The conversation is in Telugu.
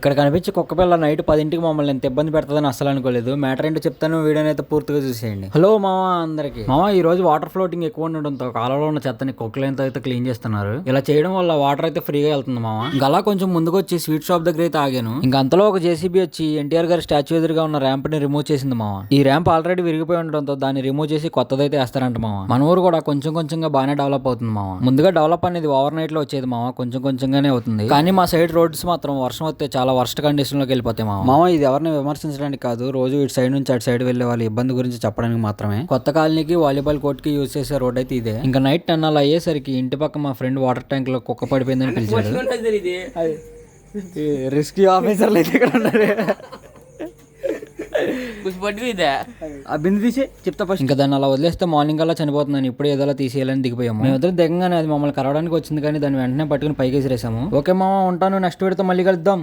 ఇక్కడ కనిపించే కుక్క పిల్ల నైట్ 10ంటికి మమ్మల్ని ఎంత ఇబ్బంది పెడతాదని అసలు అనుకోలేదు. మ్యాటర్ ఏంటో చెప్తాను, వీడియోని అయితే పూర్తిగా చూసేయండి. హలో మామ అందరికి. మామ ఈ రోజు వాటర్ ఫ్లోటింగ్ ఎక్కువ ఉండడంతో కాలంలో ఉన్న చెత్తని కుక్కలతో అయితే క్లీన్ చేస్తున్నారు. ఇలా చేయడం వల్ల వాటర్ అయితే ఫ్రీగా వెళ్తుంది మామ. ఇంకా అలా కొంచెం ముందుకు వచ్చి స్వీట్ షాప్ దగ్గర అయితే ఆగాను. ఇంకా అంతలో ఒక జేసీబీ వచ్చి ఎన్టీఆర్ గారి స్టాచ్యూ ఎదురుగా ఉన్న ర్యాంప్ ని రిమూవ్ చేసింది మామ. ఈ ర్యాంప్ ఆల్రెడీ విరిగిపోయి ఉండడంతో దాన్ని రిమూవ్ చేసి కొత్తదైతే వేస్తారంట మామ. మన ఊరు కూడా కొంచెం కొంచెంగా బాగానే డెవలప్ అవుతుంది మామ. ముందుగా డెవలప్ అనేది ఓవర్ నైట్ లో వచ్చేది మామ, కొంచెం కొంచెంగానే అవుతుంది. కానీ మా సైడ్ రోడ్స్ మాత్రం వర్షం వస్తే చాలా వర్స్ట్ కండిషన్ లో వెళ్ళిపోతాయి మామ. ఇది ఎవరిని విమర్శించడానికి కాదు, రోజు ఇటు సైడ్ నుంచి అటు సైడ్ వెళ్లే వాళ్ళ ఇబ్బంది గురించి చెప్పడానికి మాత్రమే. కొత్త కాలనీకి వాలీబాల్ కోర్ట్ కి యూజ్ చేసే రోడ్ అయితే ఇదే. ఇంకా నైట్ 10 అలా అయ్యేసరికి ఇంటి పక్క మా ఫ్రెండ్ వాటర్ ట్యాంక్ లో కుక్క పడిపోయిందని పిలిచాడు. రిస్క్యూ ఆఫీసర్లు అయితే ఇక్కడ ఉన్నారు. బిందు తీసి చెప్తా ఫస్ట్. ఇంకా దాన్ని అలా వదిలేస్తే మార్నింగ్ అలా చనిపోతుందని ఇప్పుడు ఏదోలా తీసేయాలని దిగిపోయాము. మేము ఇద్దరు దిగంగానే అది మమ్మల్ని కరవడానికి వచ్చింది, కానీ దాన్ని వెంటనే పట్టుకుని పైకి విసిరేసాము. ఓకే మామ ఉంటాను, నెక్స్ట్ వీడియోతో మళ్ళీ కలుద్దాం.